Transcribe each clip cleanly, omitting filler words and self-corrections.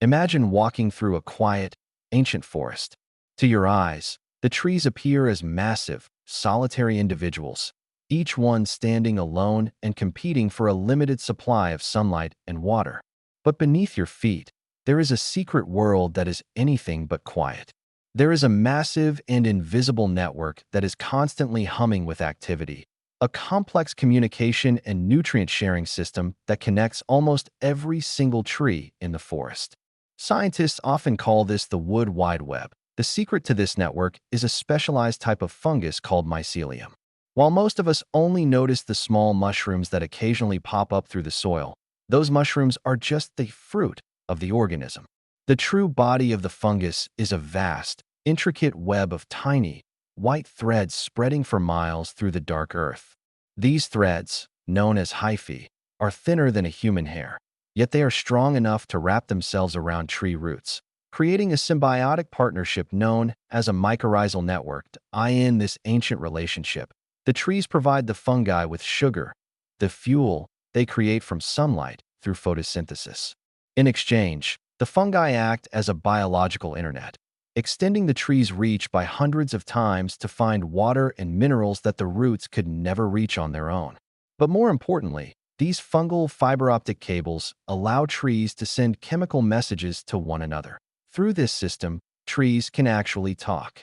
Imagine walking through a quiet, ancient forest. To your eyes, the trees appear as massive, solitary individuals, each one standing alone and competing for a limited supply of sunlight and water. But beneath your feet, there is a secret world that is anything but quiet. There is a massive and invisible network that is constantly humming with activity, a complex communication and nutrient sharing system that connects almost every single tree in the forest. Scientists often call this the wood wide web. The secret to this network is a specialized type of fungus called mycelium. While most of us only notice the small mushrooms that occasionally pop up through the soil, those mushrooms are just the fruit of the organism. The true body of the fungus is a vast, intricate web of tiny, white threads spreading for miles through the dark earth. These threads, known as hyphae, are thinner than a human hair, yet they are strong enough to wrap themselves around tree roots, creating a symbiotic partnership known as a mycorrhizal network. In this ancient relationship, the trees provide the fungi with sugar, the fuel they create from sunlight through photosynthesis. In exchange, the fungi act as a biological internet, extending the tree's reach by hundreds of times to find water and minerals that the roots could never reach on their own. But more importantly, these fungal fiber optic cables allow trees to send chemical messages to one another. Through this system, trees can actually talk.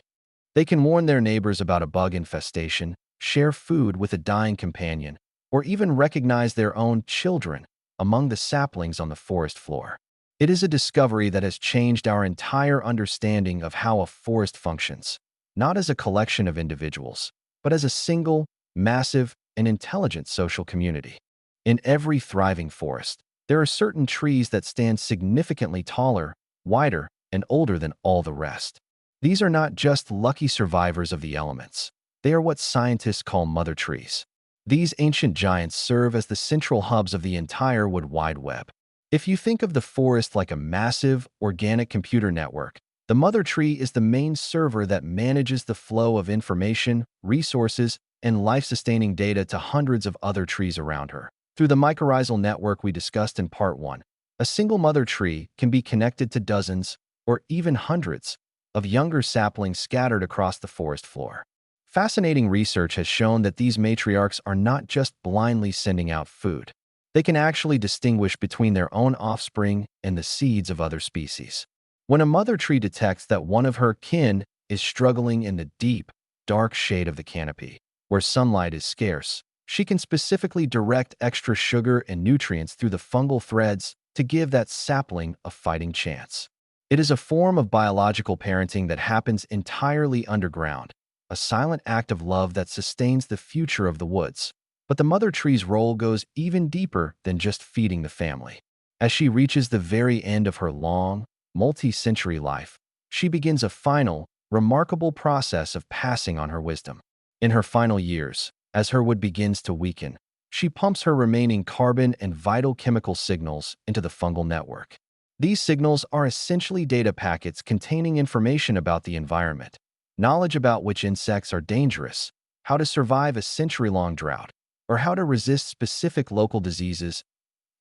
They can warn their neighbors about a bug infestation, share food with a dying companion, or even recognize their own children among the saplings on the forest floor. It is a discovery that has changed our entire understanding of how a forest functions, not as a collection of individuals, but as a single, massive, and intelligent social community. In every thriving forest, there are certain trees that stand significantly taller, wider, and older than all the rest. These are not just lucky survivors of the elements. They are what scientists call mother trees. These ancient giants serve as the central hubs of the entire wood wide web. If you think of the forest like a massive, organic computer network, the mother tree is the main server that manages the flow of information, resources, and life-sustaining data to hundreds of other trees around her. Through the mycorrhizal network we discussed in Part 1, a single mother tree can be connected to dozens, or even hundreds, of younger saplings scattered across the forest floor. Fascinating research has shown that these matriarchs are not just blindly sending out food. They can actually distinguish between their own offspring and the seeds of other species. When a mother tree detects that one of her kin is struggling in the deep, dark shade of the canopy, where sunlight is scarce, she can specifically direct extra sugar and nutrients through the fungal threads to give that sapling a fighting chance. It is a form of biological parenting that happens entirely underground, a silent act of love that sustains the future of the woods. But the mother tree's role goes even deeper than just feeding the family. As she reaches the very end of her long, multi-century life, she begins a final, remarkable process of passing on her wisdom. In her final years, as her wood begins to weaken, she pumps her remaining carbon and vital chemical signals into the fungal network. These signals are essentially data packets containing information about the environment, knowledge about which insects are dangerous, how to survive a century-long drought, or how to resist specific local diseases.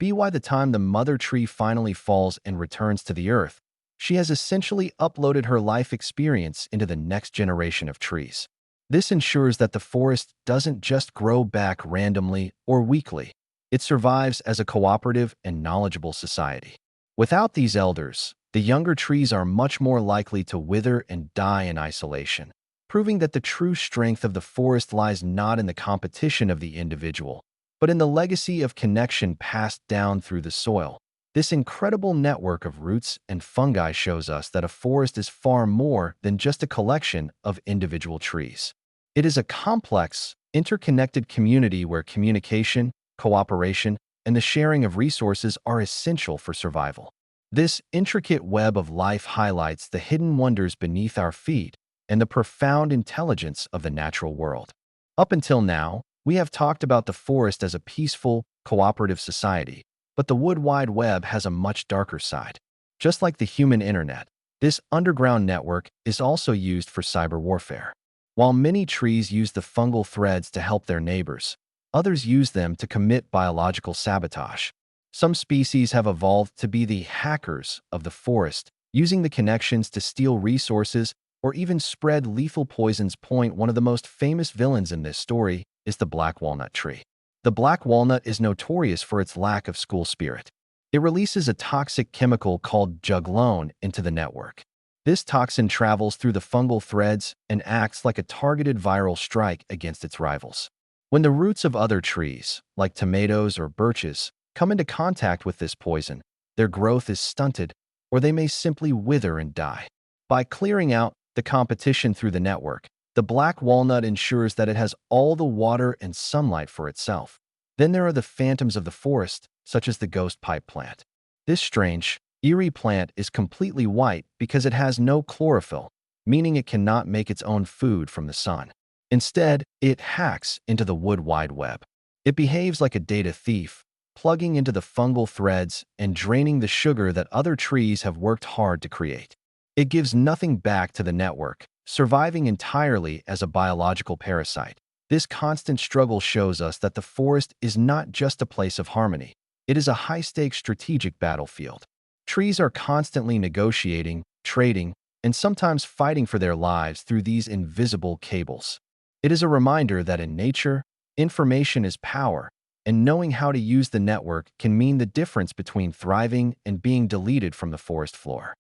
By the time the mother tree finally falls and returns to the earth, she has essentially uploaded her life experience into the next generation of trees. This ensures that the forest doesn't just grow back randomly or weakly. It survives as a cooperative and knowledgeable society. Without these elders, the younger trees are much more likely to wither and die in isolation, proving that the true strength of the forest lies not in the competition of the individual, but in the legacy of connection passed down through the soil. This incredible network of roots and fungi shows us that a forest is far more than just a collection of individual trees. It is a complex, interconnected community where communication, cooperation, and the sharing of resources are essential for survival. This intricate web of life highlights the hidden wonders beneath our feet and the profound intelligence of the natural world. Up until now, we have talked about the forest as a peaceful, cooperative society, but the wood wide web has a much darker side. Just like the human internet, this underground network is also used for cyber warfare. While many trees use the fungal threads to help their neighbors, others use them to commit biological sabotage. Some species have evolved to be the hackers of the forest, using the connections to steal resources or even spread lethal poisons. One of the most famous villains in this story is the black walnut tree. The black walnut is notorious for its lack of school spirit. It releases a toxic chemical called juglone into the network. This toxin travels through the fungal threads and acts like a targeted viral strike against its rivals. When the roots of other trees, like tomatoes or birches, come into contact with this poison, their growth is stunted, or they may simply wither and die. By clearing out the competition through the network, the black walnut ensures that it has all the water and sunlight for itself. Then there are the phantoms of the forest, such as the ghost pipe plant. This strange, eerie plant is completely white because it has no chlorophyll, meaning it cannot make its own food from the sun. Instead, it hacks into the wood wide web. It behaves like a data thief, plugging into the fungal threads and draining the sugar that other trees have worked hard to create. It gives nothing back to the network, surviving entirely as a biological parasite. This constant struggle shows us that the forest is not just a place of harmony. It is a high-stakes strategic battlefield. Trees are constantly negotiating, trading, and sometimes fighting for their lives through these invisible cables. It is a reminder that in nature, information is power, and knowing how to use the network can mean the difference between thriving and being deleted from the forest floor.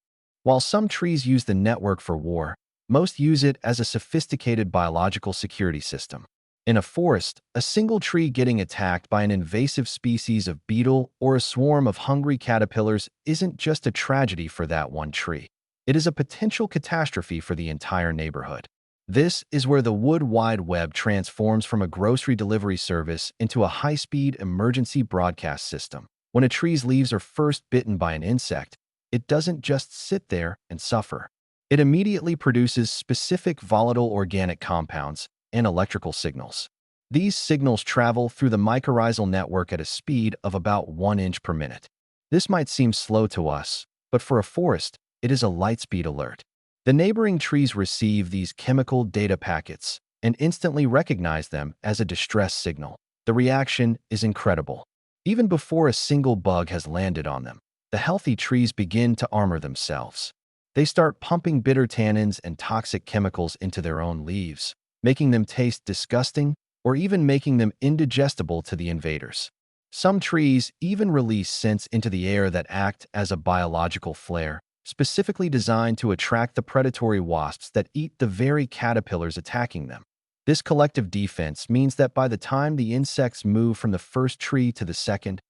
While some trees use the network for war, most use it as a sophisticated biological security system. In a forest, a single tree getting attacked by an invasive species of beetle or a swarm of hungry caterpillars isn't just a tragedy for that one tree. It is a potential catastrophe for the entire neighborhood. This is where the wood wide web transforms from a grocery delivery service into a high-speed emergency broadcast system. When a tree's leaves are first bitten by an insect, it doesn't just sit there and suffer. It immediately produces specific volatile organic compounds and electrical signals. These signals travel through the mycorrhizal network at a speed of about 1 inch per minute. This might seem slow to us, but for a forest, it is a light-speed alert. The neighboring trees receive these chemical data packets and instantly recognize them as a distress signal. The reaction is incredible. Even before a single bug has landed on them, the healthy trees begin to armor themselves. They start pumping bitter tannins and toxic chemicals into their own leaves, making them taste disgusting or even making them indigestible to the invaders. Some trees even release scents into the air that act as a biological flare, specifically designed to attract the predatory wasps that eat the very caterpillars attacking them. This collective defense means that by the time the insects move from the first tree to the second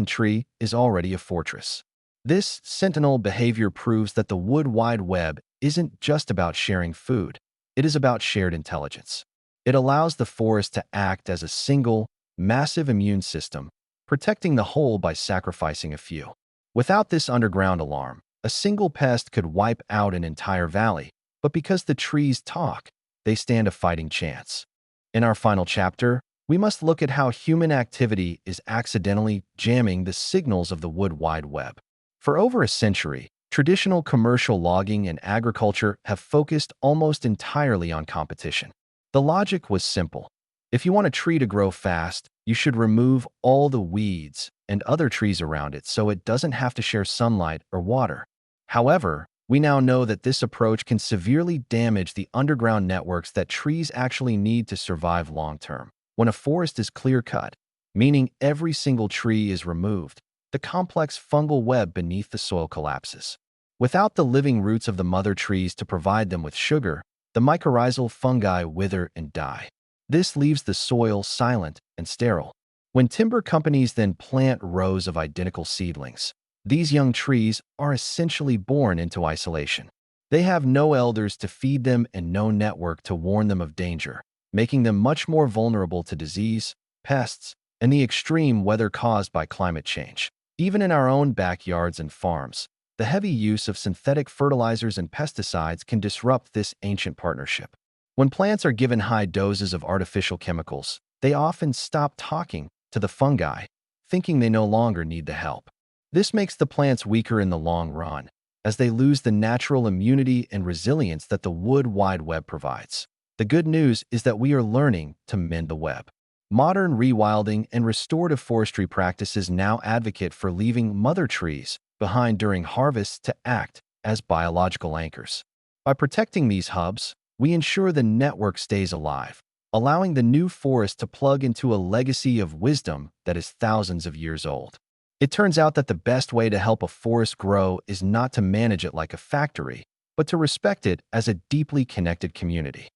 tree is already a fortress. This sentinel behavior proves that the wood wide web isn't just about sharing food. It is about shared intelligence. It allows the forest to act as a single, massive immune system, protecting the whole by sacrificing a few. Without this underground alarm, a single pest could wipe out an entire valley, but because the trees talk, they stand a fighting chance. In our final chapter, we must look at how human activity is accidentally jamming the signals of the wood wide web. For over a century, traditional commercial logging and agriculture have focused almost entirely on competition. The logic was simple. If you want a tree to grow fast, you should remove all the weeds and other trees around it so it doesn't have to share sunlight or water. However, we now know that this approach can severely damage the underground networks that trees actually need to survive long-term. When a forest is clear-cut, meaning every single tree is removed, the complex fungal web beneath the soil collapses. Without the living roots of the mother trees to provide them with sugar, the mycorrhizal fungi wither and die. This leaves the soil silent and sterile. When timber companies then plant rows of identical seedlings, these young trees are essentially born into isolation. They have no elders to feed them and no network to warn them of danger, making them much more vulnerable to disease, pests, and the extreme weather caused by climate change. Even in our own backyards and farms, the heavy use of synthetic fertilizers and pesticides can disrupt this ancient partnership. When plants are given high doses of artificial chemicals, they often stop talking to the fungi, thinking they no longer need the help. This makes the plants weaker in the long run, as they lose the natural immunity and resilience that the wood wide web provides. The good news is that we are learning to mend the web. Modern rewilding and restorative forestry practices now advocate for leaving mother trees behind during harvest to act as biological anchors. By protecting these hubs, we ensure the network stays alive, allowing the new forest to plug into a legacy of wisdom that is thousands of years old. It turns out that the best way to help a forest grow is not to manage it like a factory, but to respect it as a deeply connected community.